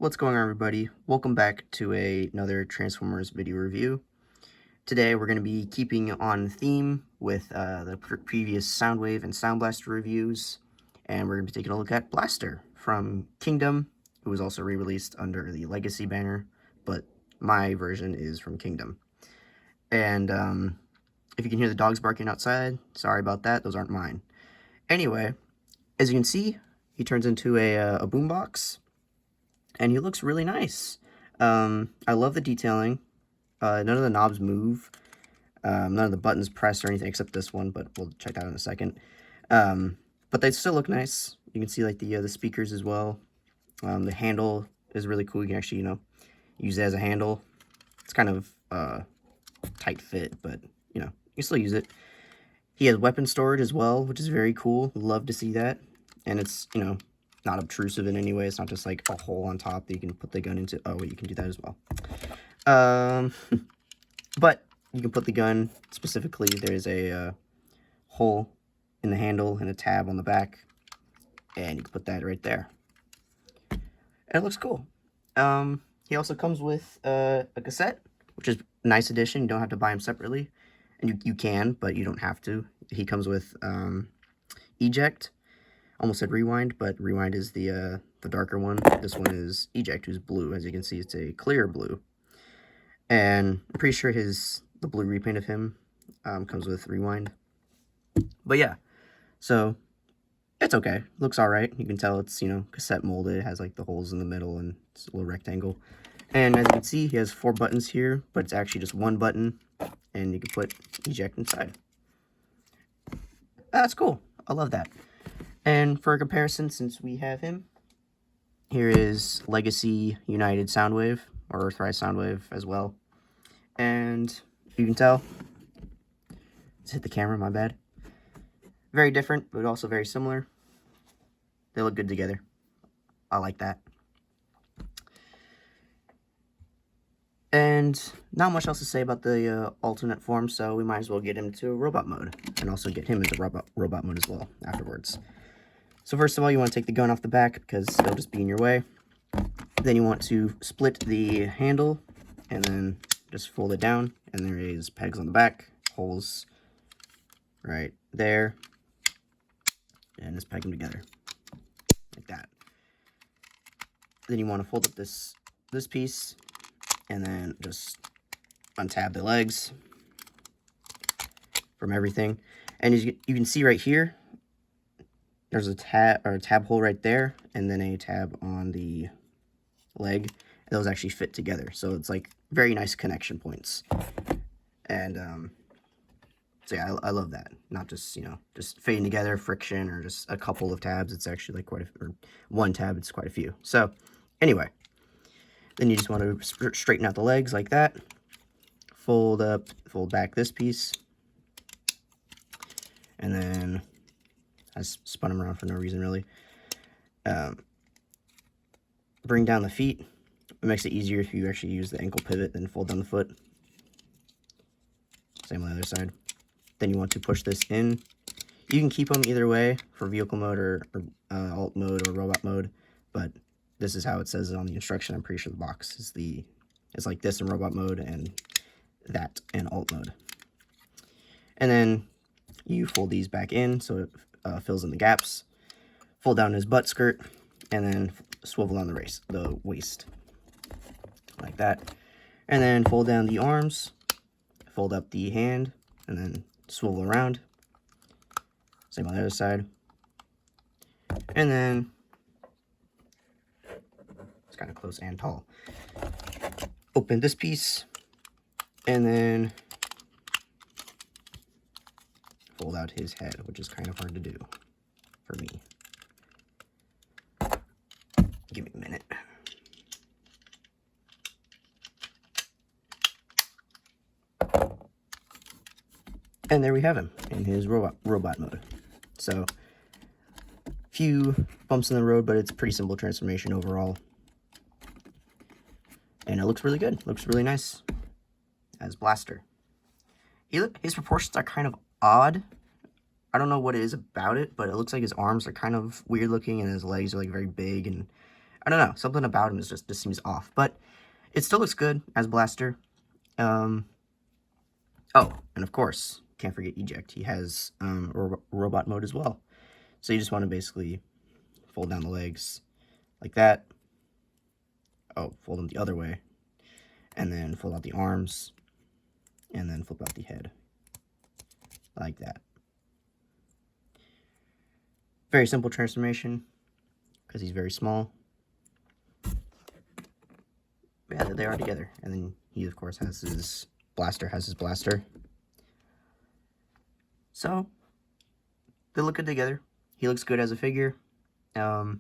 What's going on, everybody? Welcome back to another Transformers video review. Today we're going to be keeping on theme with the previous Soundwave and Sound Blaster reviews, and we're going to be taking a look at Blaster from Kingdom, who was also re-released under the Legacy banner, but my version is from Kingdom. And if you can hear the dogs barking outside, sorry about that, those aren't mine. Anyway, as you can see, he turns into a boombox, and he looks really nice. I love the detailing. None of the knobs move. None of the buttons press or anything except this one, but we'll check that out in a second. But they still look nice. You can see like the speakers as well. The handle is really cool. You can actually, use it as a handle. It's kind of tight fit, but you can still use it. He has weapon storage as well, which is very cool. Love to see that. And it's, not obtrusive in any way. It's not just like a hole on top that you can put the gun into. Oh, wait, you can do that as well. But you can put the gun, specifically, there's a hole in the handle and a tab on the back, and you can put that right there. And it looks cool. He also comes with a cassette, which is a nice addition. You don't have to buy them separately, and you can, but you don't have to. He comes with eject. Almost said rewind, but rewind is the darker one. This one is eject, who's blue. As you can see, it's a clear blue. And I'm pretty sure the blue repaint of him comes with rewind. But yeah, so it's okay. Looks alright. You can tell it's, cassette molded. It has like the holes in the middle and it's a little rectangle. And as you can see, he has 4 buttons here, but it's actually just 1 button. And you can put eject inside. That's cool. I love that. And for a comparison, since we have him, here is Legacy United Soundwave, or Earthrise Soundwave as well. And you can tell, let's hit the camera, my bad. Very different, but also very similar. They look good together. I like that. And not much else to say about the alternate form, so we might as well get him to robot mode, and also get him into robot mode as well afterwards. So first of all, you want to take the gun off the back because it'll just be in your way. Then you want to split the handle and then just fold it down. And there is pegs on the back, holes right there. And just peg them together like that. Then you want to fold up this piece and then just untab the legs from everything. And as you can see right here, there's a tab hole right there, and then a tab on the leg. Those actually fit together, so it's like very nice connection points. And so yeah, I love that. Not just just fitting together, friction, or just a couple of tabs. It's actually like or one tab. It's quite a few. So anyway, then you just want to straighten out the legs like that. Fold back this piece, and then I spun them around for no reason, really. Bring down the feet. It makes it easier if you actually use the ankle pivot, then fold down the foot. Same on the other side. Then you want to push this in. You can keep them either way for vehicle mode or alt mode or robot mode, but this is how it says it on the instruction. I'm pretty sure the box is it's like this in robot mode and that in alt mode. And then you fold these back in so it fills in the gaps. Fold down his butt skirt and then swivel down the waist like that. And then fold down the arms, fold up the hand, and then swivel around. Same on the other side. And then it's kind of close and tall. Open this piece and then fold out his head, which is kind of hard to do for me. Give me a minute. And there we have him in his robot mode. So, few bumps in the road, but it's a pretty simple transformation overall. And it looks really good. Looks really nice as Blaster. His proportions are kind of odd. I don't know what it is about it, but it looks like his arms are kind of weird looking and his legs are like very big and I don't know, something about him is just seems off, but it still looks good as Blaster. Oh, and of course, can't forget Eject. He has robot mode as well. So you just want to basically fold down the legs like that. Oh, fold them the other way. And then fold out the arms. And then flip out the head. Like that. Very simple transformation, because he's very small. But yeah, there they are together. And then he, of course, has his blaster. So, they look good together. He looks good as a figure. I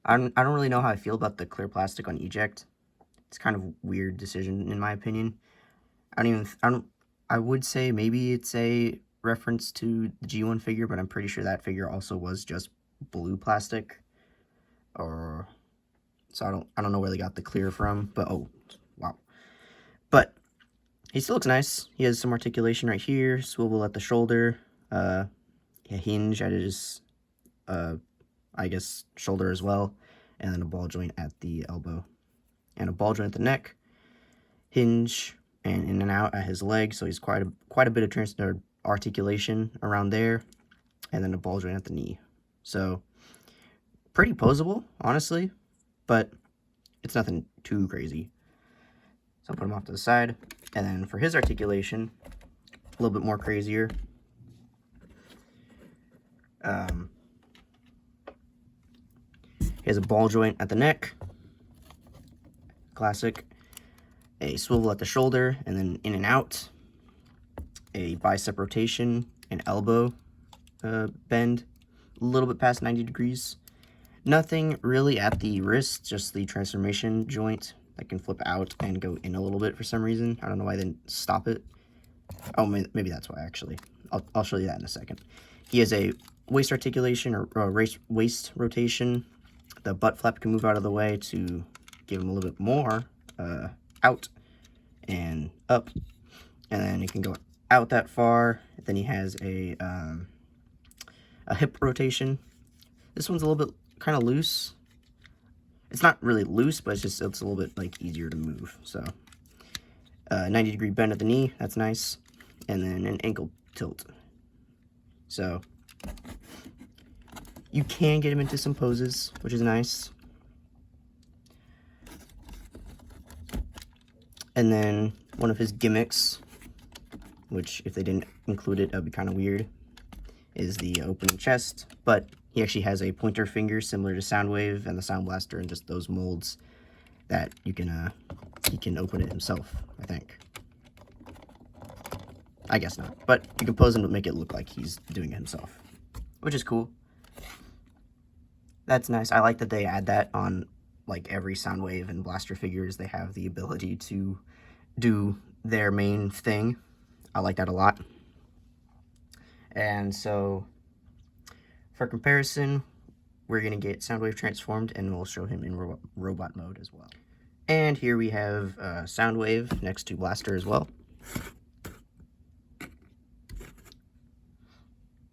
don't really know how I feel about the clear plastic on Eject. It's kind of a weird decision, in my opinion. I would say maybe it's a reference to the G1 figure, but I'm pretty sure that figure also was just blue plastic. So I don't know where they got the clear from, but oh wow. But he still looks nice. He has some articulation right here, swivel at the shoulder, a hinge at his I guess shoulder as well, and then a ball joint at the elbow, and a ball joint at the neck, hinge, and in and out at his leg. So he's quite a bit of articulation around there, and then a ball joint at the knee. So pretty posable, honestly, but it's nothing too crazy. So I'll put him off to the side, and then for his articulation, a little bit more crazier. He has a ball joint at the neck, classic, a swivel at the shoulder, and then in and out, a bicep rotation, an elbow bend, a little bit past 90 degrees. Nothing really at the wrist, just the transformation joint that can flip out and go in a little bit for some reason. I don't know why they didn't stop it. Oh, maybe that's why, actually. I'll show you that in a second. He has a waist articulation or waist rotation. The butt flap can move out of the way to give him a little bit more out and up. And then it can go out that far. Then he has a hip rotation. This one's a little bit kind of loose. It's not really loose, but it's a little bit like easier to move. So 90-degree bend at the knee, that's nice. And then an ankle tilt. So you can get him into some poses, which is nice. And then one of his gimmicks, which if they didn't include it, that would be kind of weird, is the opening chest. But he actually has a pointer finger similar to Soundwave and the Sound Blaster, and just those molds that you can he can open it himself, I think. I guess not, but you can pose him to make it look like he's doing it himself, which is cool. That's nice. I like that they add that on like every Soundwave and Blaster figures. They have the ability to do their main thing. I like that a lot. And so for comparison, we're going to get Soundwave transformed, and we'll show him in robot mode as well. And here we have Soundwave next to Blaster as well.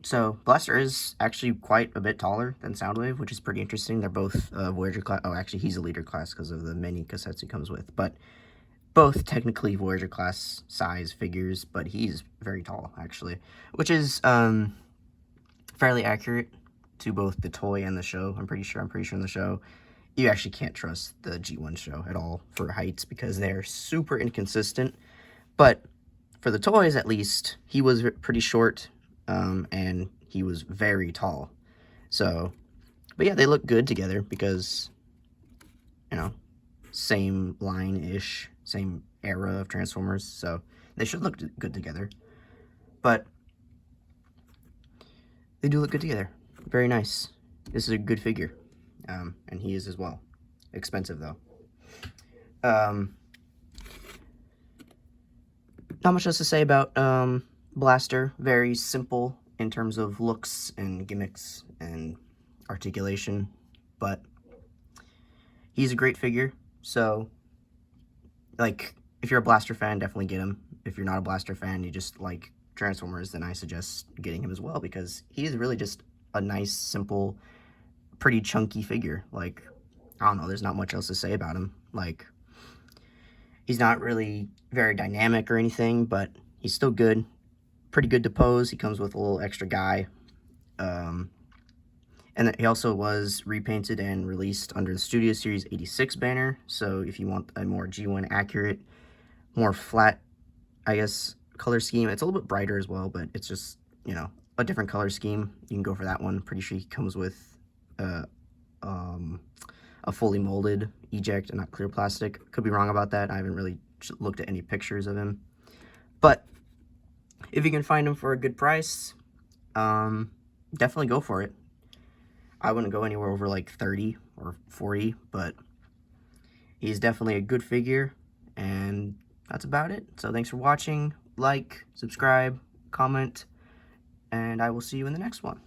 So Blaster is actually quite a bit taller than Soundwave, which is pretty interesting. They're both Voyager class. Oh, actually, he's a leader class because of the many cassettes he comes with. But both technically Voyager class size figures, but he's very tall, actually, which is fairly accurate to both the toy and the show. I'm pretty sure in the show, you actually can't trust the G1 show at all for heights because they're super inconsistent. But for the toys, at least, he was pretty short. And he was very tall. So, but yeah, they look good together because, you know, same line-ish, same era of Transformers, so they should look good together. But they do look good together. Very nice. This is a good figure, and he is as well. Expensive, though. Not much else to say about Blaster. Very simple in terms of looks and gimmicks and articulation, but he's a great figure. So, like, if you're a Blaster fan, definitely get him. If you're not a Blaster fan, you just like Transformers, then I suggest getting him as well, because he is really just a nice, simple, pretty chunky figure. Like, I don't know, there's not much else to say about him. Like, he's not really very dynamic or anything, but he's still good. Pretty good to pose. He comes with a little extra guy. And he also was repainted and released under the Studio Series 86 banner. So if you want a more G1 accurate, more flat, I guess, color scheme, it's a little bit brighter as well, but it's just, you know, a different color scheme. You can go for that one. Pretty sure he comes with a fully molded eject and not clear plastic. Could be wrong about that. I haven't really looked at any pictures of him. But if you can find him for a good price, definitely go for it. I wouldn't go anywhere over like 30 or 40, but he's definitely a good figure, and that's about it. So thanks for watching. Like, subscribe, comment, and I will see you in the next one.